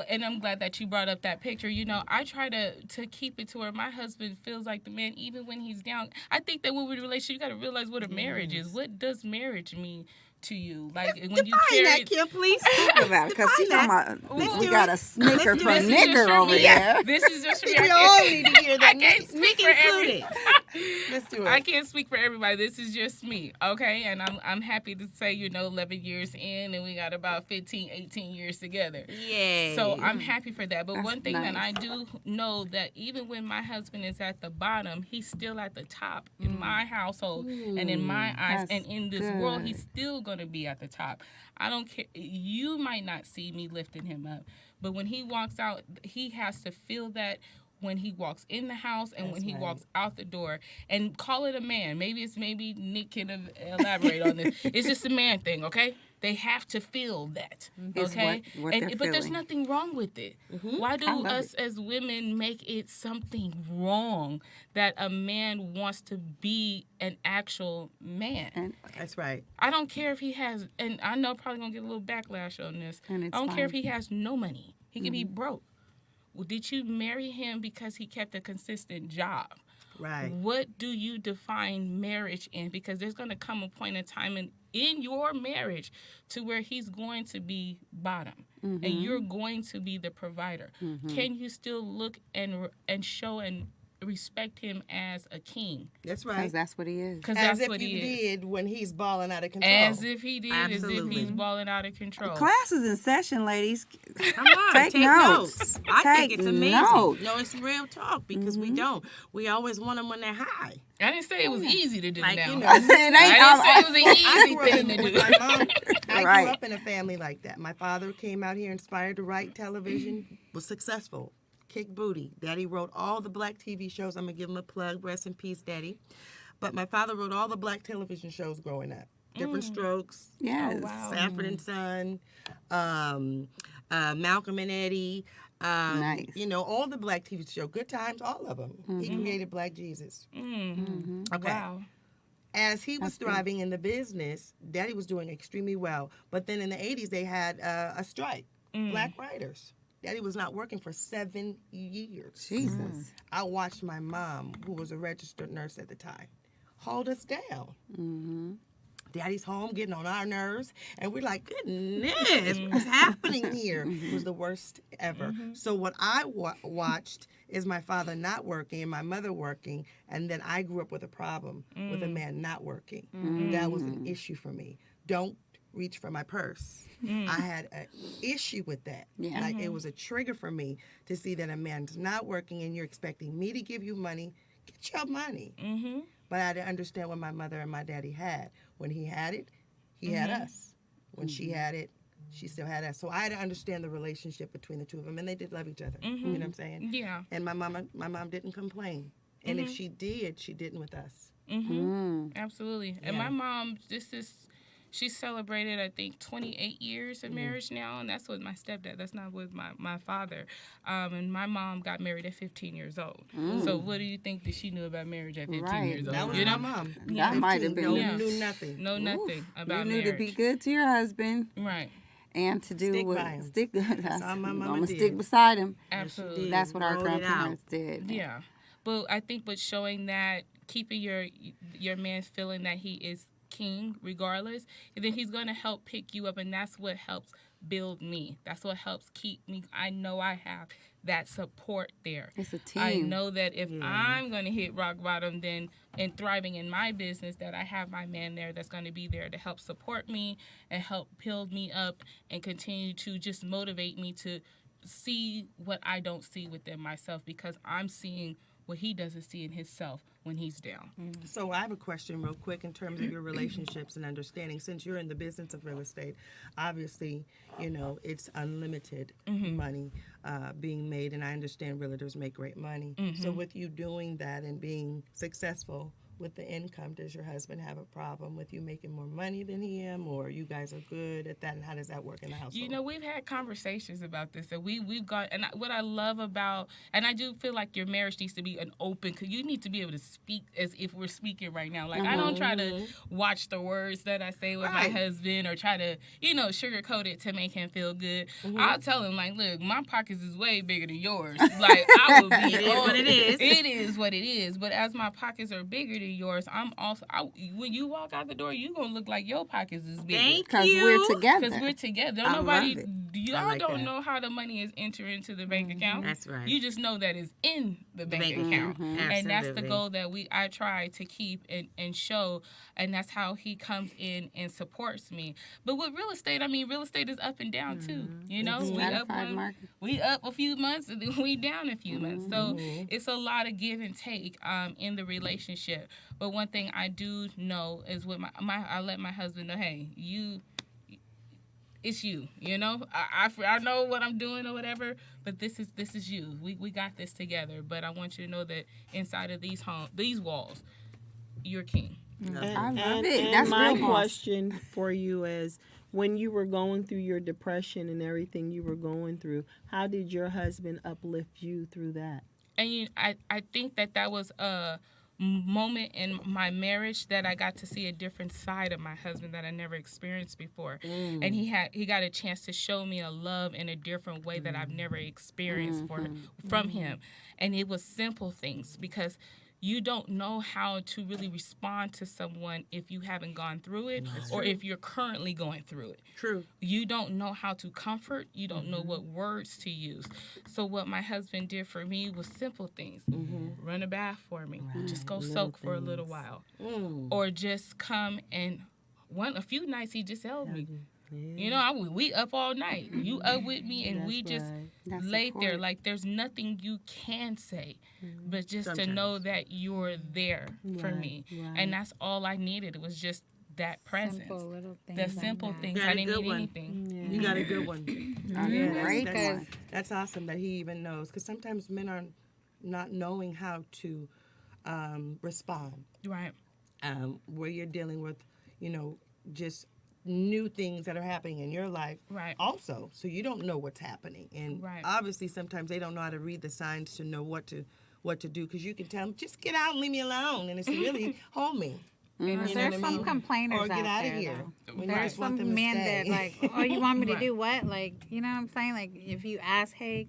and I'm glad that you brought up that picture. You know, I try to keep it to where my husband feels like the man, even when he's down. I think that when we're in a relationship, you got to realize what a marriage is. What does marriage mean to you? Like when you Define carry. that, Kim, please. Think about it, because she's talking about we got a snicker for This is just nigger for over me. there. This is just for me. We I all can't- need to hear that. I can't speak for everybody. Let's do it. I can't speak for everybody. This is just me, okay? And I'm happy to say, 11 years in, and we got about 15, 18 years together. Yay. So I'm happy for that. But That's one thing that I nice. do know that even when my husband is at the bottom, he's still at the top in my household and in my eyes that's and in this world, good. he's still going to be at the top. I don't care. You might not see me lifting him up, but when he walks out, he has to feel that when he walks in the house and when he walks out the door, and call it a man. Maybe Nick can elaborate on this. It's just a man thing, okay? They have to feel that, It's okay? what they're But there's feeling. nothing wrong with it. Why do I love us as women make it something wrong that a man wants to be an actual man? And That's right. I don't care if he has, and I know I'm probably gonna get a little backlash on this. I And it's don't care if fine. he has no money. He can be broke. Well, did you marry him because he kept a consistent job? Right. What do you define marriage in? Because there's going to come a point in time in your marriage to where he's going to be bottom and you're going to be the provider. Can you still look and show and respect him as a king? That's right. because that's what he is. Because As that's if what you he is. did when he's balling out of control. As if he did, as if Absolutely. he's balling out of control. Class is in session, ladies. Come on, Take take notes. notes. I Take think it's amazing. notes. No, it's real talk because we don't. We always want them when they're high. I didn't say it was easy to do Like, now. you know, It ain't. I didn't say it was an I easy grew up thing to with do. my mom. I Right. grew up in a family like that. My father came out here inspired to write television, was successful. Kick booty. Daddy wrote all the black TV shows. I'm going to give him a plug. Rest in peace, Daddy. But my father wrote all the black television shows growing up. Different Strokes. Yes. wow. Sanford and Son, Malcolm and Eddie. Nice. You know, all the black TV show, Good Times, all of them. He created Black Jesus. Okay. Wow. As he was thriving in the business, Daddy was doing extremely well. But then in the 80s, they had a strike, black writers. Daddy was not working for 7 years. Jesus. I watched my mom, who was a registered nurse at the time, hold us down. Daddy's home getting on our nerves, and we're like, goodness, what's happening here? It was the worst ever. So what I watched is my father not working and my mother working, and then I grew up with a problem with a man not working. That was an issue for me. Don't reach for my purse. I had an issue with that. Yeah. Like it was a trigger for me to see that a man's not working and you're expecting me to give you money. Get your money. But I didn't understand what my mother and my daddy had. When he had it, he had us. When she had it, she still had us. So I had to understand the relationship between the two of them, and they did love each other. You know what I'm saying? Yeah. And my mom didn't complain. And if she did, she didn't with us. Absolutely. And my mom, she celebrated, I think, 28 years of marriage now, and that's with my stepdad. That's not with my father. And my mom got married at 15 years old. So what do you think that she knew about marriage at 15 Right. years old? That was you my know? mom. That might have been. Knew nothing. Know nothing about You knew marriage. to be good to your husband Right. and to do Stick what by him. stick. That's all my I'm mama gonna did. stick beside him. Absolutely. That's what our Rolled it out. grandparents did. Yeah. But I think with showing that, keeping your man feeling that he is king regardless, and then he's going to help pick you up, and that's what helps build me. That's what helps keep me. I know I have that support there. It's a team. I know that if I'm going to hit rock bottom, then and thriving in my business, that I have my man there that's going to be there to help support me and help build me up and continue to just motivate me to see what I don't see within myself, because I'm seeing what he doesn't see in himself when he's down. So I have a question real quick in terms of your relationships and understanding. Since you're in the business of real estate, obviously, you know, it's unlimited money being made, and I understand realtors make great money. So with you doing that and being successful with the income, does your husband have a problem with you making more money than him, or you guys are good at that, and how does that work in the household? You know, we've had conversations about this, and we've gone, and what I love about, and I do feel like your marriage needs to be an open, because you need to be able to speak as if we're speaking right now. Like, I don't try to watch the words that I say with my husband or try to, you know, sugarcoat it to make him feel good. I'll tell him, like, look, my pockets is way bigger than yours. Like, I will be It is what it is. It is what it is. But as my pockets are bigger than yours, I'm also, when you walk out the door, you're going to look like your pockets is bigger. Thank Because you. we're together. Because we're together. I Nobody, love it. y'all like don't that. know how the money is entering into the bank account. That's right. You just know that it's in the bank bank account. account. And that's the Absolutely. goal that I try to keep and show. And that's how he comes in and supports me. But with real estate, I mean, real estate is up and down too. You know, we up Stratified market. we up a few months and then we down a few months. So it's a lot of give and take in the relationship. But one thing I do know is with I let my husband know, hey, it's you. You know, I know what I'm doing or whatever, but this is you. We got this together. But I want you to know that inside of these walls, you're king. I love it. And That's my real boss. question for you is, when you were going through your depression and everything you were going through, how did your husband uplift you through that? And I think that was a moment in my marriage that I got to see a different side of my husband that I never experienced before. And he got a chance to show me a love in a different way that I've never experienced from him. And it was simple things, because you don't know how to really respond to someone if you haven't gone through it or if you're currently going through it. True. You don't know how to comfort. You don't know what words to use. So what my husband did for me was simple things. Run a bath for me. Just go soak for a little while. Or just come and a few nights he just held me. You know, we up all night. You up with me, and we just That's laid there. support. Like, there's nothing you can say, but just to know that you're there for me. And that's all I needed. It was just that presence. Simple little things. The like simple that. things. Got I a didn't good need one. anything. You got a good one. Great that's, one. that's awesome that he even knows, because sometimes men are not knowing how to respond Right. where you're dealing with, you know, just new things that are happening in your life Right. also. So you don't know what's happening. And Right. obviously sometimes they don't know how to read the signs to know what to do, because you can tell them, just get out and leave me alone, and it's really homey. You know There's what I some mean? complainers Or get out out of there, here. though. When you There's just want them some to men that stay. like, oh, you want me to Right. do what? Like, you know what I'm saying? Like, if you ask, hey,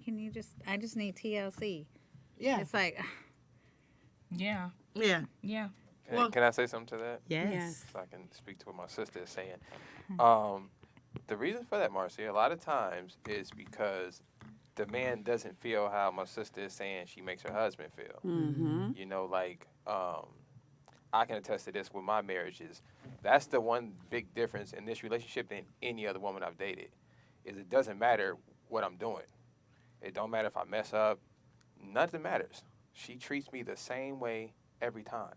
I just need TLC. Yeah. It's like, Yeah. Yeah. Yeah. Can I say something to that? Yes. So I can speak to what my sister is saying. The reason for that, Marcy, a lot of times is because the man doesn't feel how my sister is saying she makes her husband feel. Mm-hmm. You know, like, I can attest to this with my marriages. That's the one big difference in this relationship than any other woman I've dated, is it doesn't matter what I'm doing. It don't matter if I mess up. Nothing matters. She treats me the same way every time,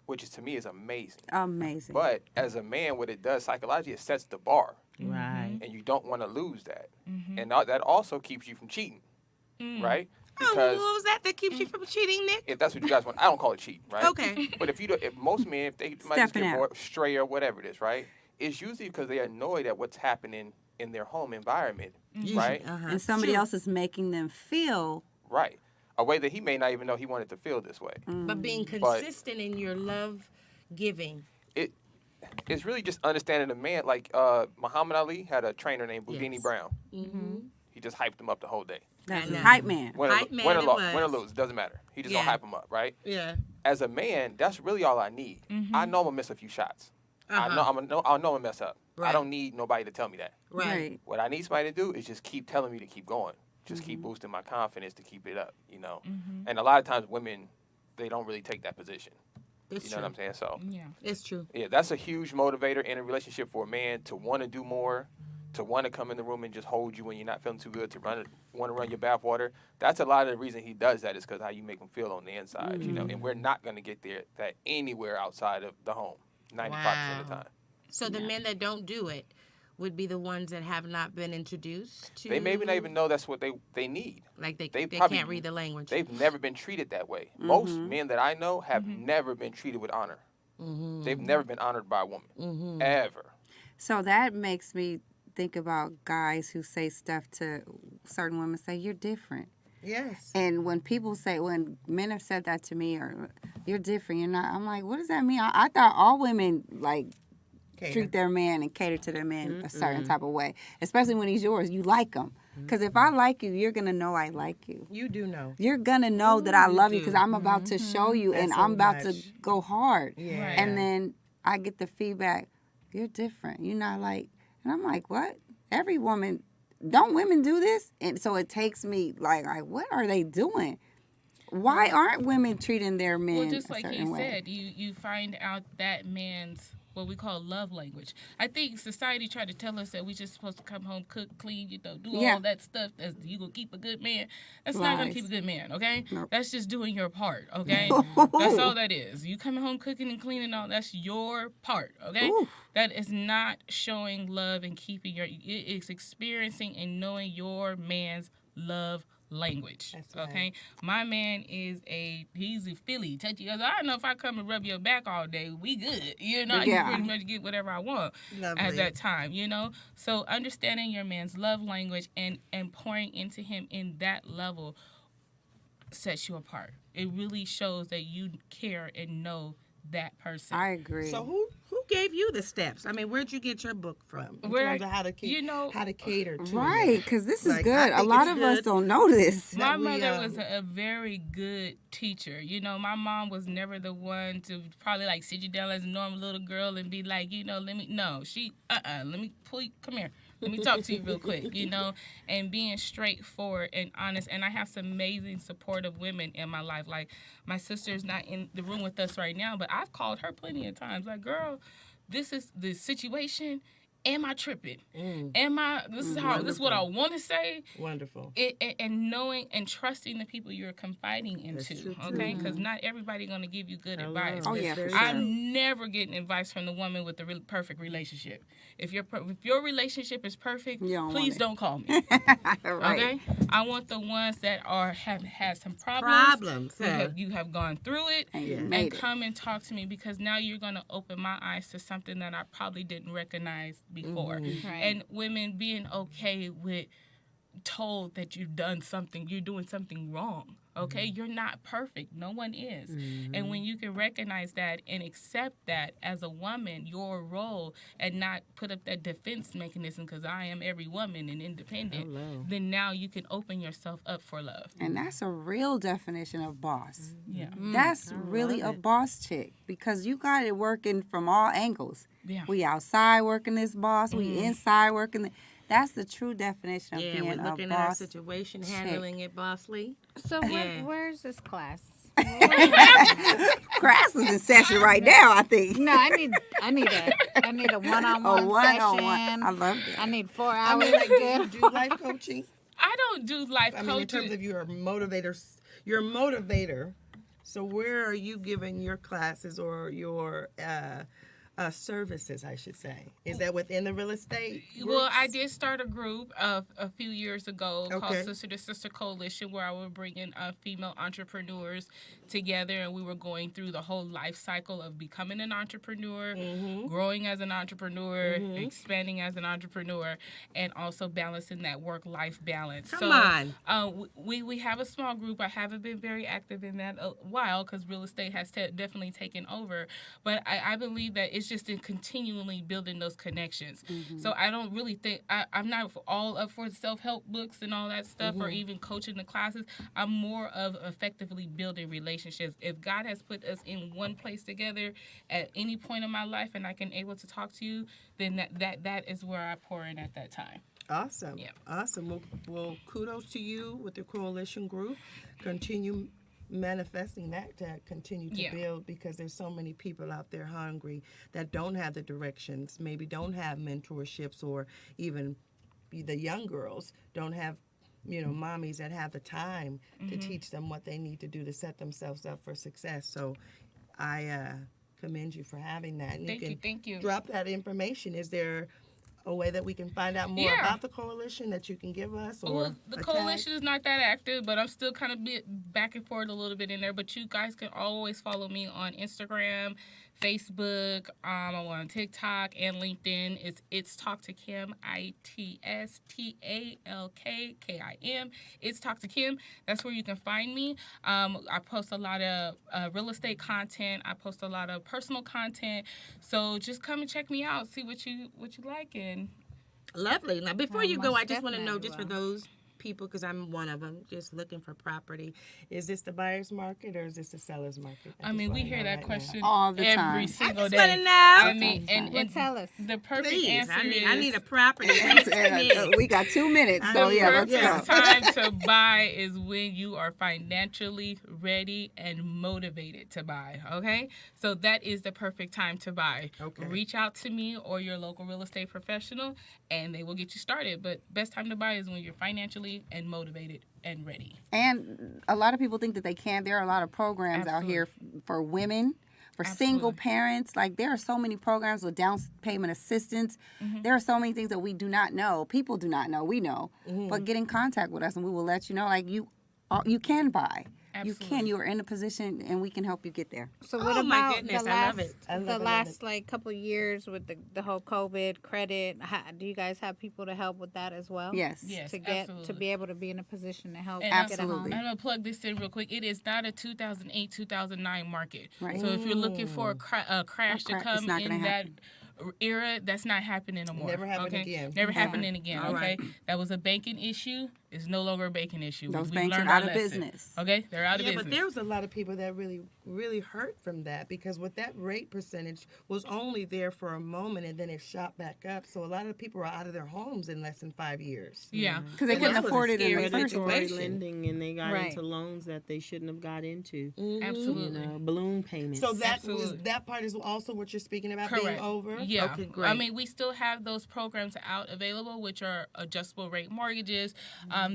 which is, to me, is amazing. Amazing. But as a man, what it does psychologically, it sets the bar, Right. and you don't want to lose that. Mm-hmm. And that also keeps you from cheating, right? Oh, Because what was that keeps you from cheating, Nick? if that's what you guys want, I don't call it cheating, right? Okay. But if most men, if they might just Stepping get out. bored, stray or whatever it is, right? It's usually because they are annoyed at what's happening in their home environment, right? Uh-huh. And somebody else is making them feel. Right. A way that he may not even know he wanted to feel this way. But being But- consistent in your love giving. It's really just understanding the man. Like Muhammad Ali had a trainer named Boudini Yes. Brown. Mm-hmm. He just hyped him up the whole day. That's I his know. hype man. Win Hype man or it was. lose, doesn't matter. He just Yeah. gonna hype him up, right? Yeah. As a man, that's really all I need. I know I'm gonna miss a few shots. I know I know I'm gonna mess up. I Right. don't need nobody to tell me that. Right. What I need somebody to do is just keep telling me to keep going. Just keep boosting my confidence to keep it up, you know. And a lot of times women, they don't really take that position. It's You know true. what I'm saying? So Yeah. It's true. yeah, that's a huge motivator in a relationship for a man to want to do more, to want to come in the room and just hold you when you're not feeling too good, to want to run your bath water. That's a lot of the reason he does that, is because how you make him feel on the inside, you know. And we're not going to get that anywhere outside of the home, 95% of the Wow. time. So the men that don't do it would be the ones that have not been introduced to. They maybe not even know that's what they need. Like they probably- can't read the language. They've never been treated that way. Most men that I know have never been treated with honor. They've never been honored by a woman, ever. So that makes me think about guys who say stuff to certain women, say, you're different. Yes. And when people say, when men have said that to me, or you're different, you're not, I'm like, what does that mean? I thought all women, like, treat their man and cater to their man a certain type of way, especially when he's yours. You like him. Because if I like you, you're going to know I like you. You do know. You're going to know that I you love you do. because I'm about to show you and That's I'm so about to much. go hard. Yeah. Right. And then I get the feedback, you're different. You're not like, and I'm like, what? Every woman, don't women do this? And so it takes me like what are they doing? Why aren't women treating their men Well, just a like certain he way? said, you find out that man's what we call love language. I think society tried to tell us that we just supposed to come home, cook, clean, do Yeah. all that stuff. That's you gonna keep a good man. That's not gonna Lies. keep a good man, okay? Nope. That's just doing your part, okay? That's all that is. You coming home cooking and cleaning, all that's your part, okay? Oof. That is not showing love and keeping it is experiencing and knowing your man's love language. That's right. Okay, my man he's a Philly touchy. I don't know if I come and rub your back all day, we good. You know, I Yeah. can pretty much get whatever I want Lovely. at that time. You know, so understanding your man's love language and pouring into him in that level sets you apart. It really shows that you care and know that person. I agree. So who gave you the steps? I mean, where'd you get your book from? In Where- terms of how to how to cater to Right, because this is Like, good. I A think lot it's of us good. don't know this. My that we, mother was a very good teacher. You know, my mom was never the one to probably like sit you down as a normal little girl and be like, let me pull you, come here. Let me talk to you real quick, and being straightforward and honest. And I have some amazing supportive women in my life. Like, my sister's not in the room with us right now, but I've called her plenty of times. Like, girl, this is the situation. am I tripping? Mm. Am I? This is what I want to say. Wonderful. And knowing and trusting the people you're confiding into, true, too. okay? Because not everybody gonna give you good advice. Oh, yeah, for sure. I'm never getting advice from the woman with the perfect relationship. If your relationship is perfect, You don't please want it. don't call me. Right. Okay, I want the ones that have had some problems. Problems. You have gone through it, And you and made it. come and talk to me, because now you're gonna open my eyes to something that I probably didn't recognize before. Right. And women being okay with told that you're doing something wrong. Okay, you're not perfect. No one is. And when you can recognize that and accept that as a woman, your role, and not put up that defense mechanism, because I am every woman and independent, then now you can open yourself up for love. And that's a real definition of boss. Yeah. That's really a boss chick, because you got it working from all angles. Yeah. We outside working this boss. We inside working. That's the true definition of Yeah, being we're a looking at our boss. situation, handling it bossly. So Yeah. where's this class? Class is in session right now, I think. No, I need a one-on-one A one-on-one. session. I love that. I need 4 I hours. mean, like, do you good. do life coaching? I don't do life I mean, in terms coaching. of you're a motivator. So where are you giving your classes or your services, I should say? Is that within the real estate Well, I groups? did start a group a few years ago called Okay. Sister to Sister Coalition, where I would bring in female entrepreneurs together, and we were going through the whole life cycle of becoming an entrepreneur, growing as an entrepreneur, expanding as an entrepreneur, and also balancing that work-life balance. Come on. We have a small group. I haven't been very active in that a while because real estate has definitely taken over, but I believe that it's just in continually building those connections. So I don't really think I'm not all up for self-help books and all that stuff, or even coaching the classes. I'm more of effectively building relationships. If God has put us in one place together at any point in my life, and I can able to talk to you, then that is where I pour in at that time. Awesome. Yeah. Awesome. Well, kudos to you with the coalition group. Continue manifesting that to continue to Yeah. build, because there's so many people out there hungry that don't have the directions, maybe don't have mentorships, or even the young girls don't have mommies that have the time to teach them what they need to do to set themselves up for success. So I commend you for having that. And Thank you. drop that information. Is there a way that we can find out more Yeah. about the coalition that you can give us? Or Well, the a coalition is not that active, but I'm still kind of back and forth a little bit in there. But you guys can always follow me on Instagram, Facebook. I'm on TikTok and LinkedIn. It's Talk to Kim, ITSTALKKIM. It's Talk to Kim. That's where you can find me. I post a lot of real estate content. I post a lot of personal content. So just come and check me out. See what you like. And Lovely. Now, before Well, you go, most I just want to know, definitely just for will. those people, because I'm one of them, just looking for property, is this the buyer's market or is this the seller's market? I mean, we hear that question All the every time. single just day. wanna know. I mean, and Well, tell us. the perfect Please, answer I is need a property. Please tell me. We got 2 minutes, so the yeah, let's perfect go. time to buy is when you are financially ready and motivated to buy. Okay, so that is the perfect time to buy. Okay. Reach out to me or your local real estate professional, and they will get you started. But best time to buy is when you're financially and motivated and ready. And a lot of people think that they can't. There are a lot of programs out here for women, for single Absolutely. parents. Like, there are so many programs with down payment assistance. There are so many things that we do not know. People do not know. We know. But get in contact with us and we will let you know. Like, you can buy. You can. Absolutely. You are in a position and we can help you get there. So what Oh, my about goodness, the I love last, it. I love the it, love last it. like couple years with the whole COVID credit? Do you guys have people to help with that as well? Yes. Yes, To get absolutely. to be able to be in a position to help And get a Absolutely. home. I'm gonna plug this in real quick. It is not a 2008, 2009 market. Right. So if you're looking for a crash to it's come not gonna in that happen. era, that's not happening no more. Never happen okay? again. Never Okay. happening again. All Okay, right. that was a banking issue. It's no longer a banking issue. Those We've banks learned are our out of lesson. business. Okay, they're out of Yeah, business. but there was a lot of people that really hurt from that, because with that rate percentage was only there for a moment and then it shot back up. So a lot of people are out of their homes in less than 5 years. Yeah. Because they And couldn't that was a afford it in scary the first Predatory place. situation. lending, and they got Right. into loans that they shouldn't have got into. Absolutely. Balloon payments. So that was Absolutely. that part is also what you're speaking about Correct. being over. Yeah. Okay, great. I mean, we still have those programs out available, which are adjustable rate mortgages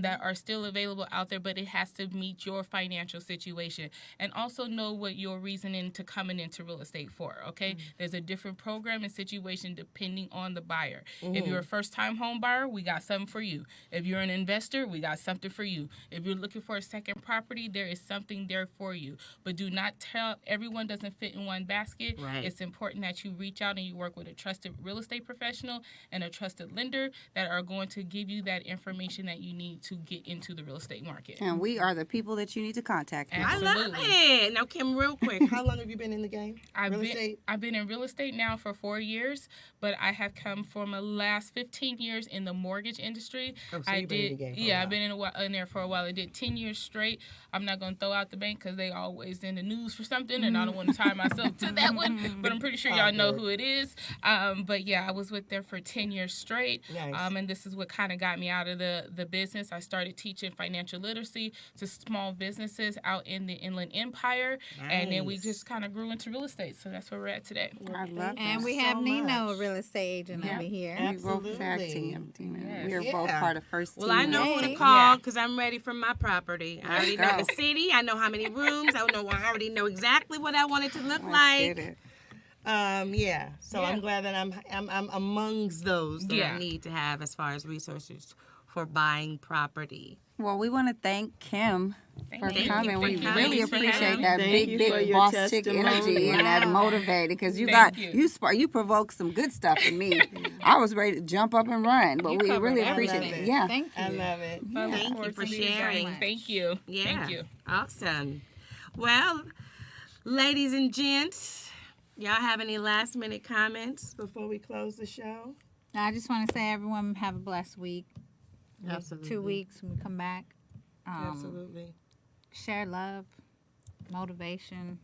that are still available out there, but it has to meet your financial situation and also know what your reasoning to coming into real estate for. Okay, there's a different program and situation depending on the buyer. If you're a first-time home buyer, we got something for you. If you're an investor, we got something for you. If you're looking for a second property, there is something there for you. But do not tell everyone doesn't fit in one basket. Right. It's important that you reach out and you work with a trusted real estate professional and a trusted lender that are going to give you that information that you need to get into the real estate market. And we are the people that you need to contact. I Absolutely. love it. Now, Kim, real quick. How long have you been in the game? Real estate? I've been in real estate now for 4 years, but I have come from the last 15 years in the mortgage industry. Oh, so I you've been in the game for a I've while. been in there for a while. I did 10 years straight. I'm not going to throw out the bank because they always in the news for something, and I don't want to tie myself to that one, but I'm pretty sure y'all know who it is. But yeah, I was with them for 10 years straight, Nice. and this is what kind of got me out of the business. I started teaching financial literacy to small businesses out in the Inland Empire, and then we Nice. just kind of grew into real estate. So that's where we're at today. I love And that. we so have Nino, much. a real estate agent over here. We both tag Absolutely. team. Yes. We are both Yeah. part of first team. Well, I know who to Hey. call Yeah. because I'm ready for my property. I already Let's know go. the city. I know how many rooms. I already know exactly what I want it to look Let's like. get it. Yeah. So Yeah. I'm glad that I'm amongst those that Yeah. I need to have as far as resources for buying property. Well, we want to thank Kim for you. coming. We Thank you. really Thanks for appreciate having that me. Thank big, you for big your boss chick testimony. energy and that motivated, because you Thank got you. you provoked some good stuff in me. I was ready to jump up and run, but You we covered really everything. appreciate it. it. Yeah. Thank you. I love it. I look Thank you forward for to you sharing. guys. Thank you. Yeah. Thank you. Awesome. Well, ladies and gents, y'all have any last minute comments? Before we close the show. I just want to say, everyone have a blessed week. Absolutely. 2 weeks when we come back. Absolutely. Share love, motivation,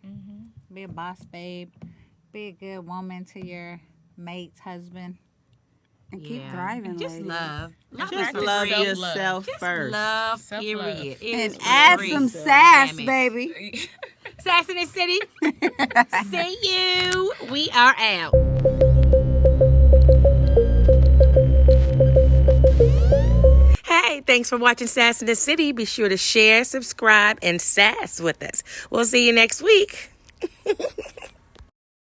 be a boss babe, be a good woman to your mate's husband. And keep Yeah. thriving, Just ladies. love. Just practice love self-love. yourself Just first. love, Self-love. period. It And is add free. some sass, Damn it. baby. Sass in the City. See you. We are out. Hey, thanks for watching Sass in the City. Be sure to share, subscribe, and sass with us. We'll see you next week.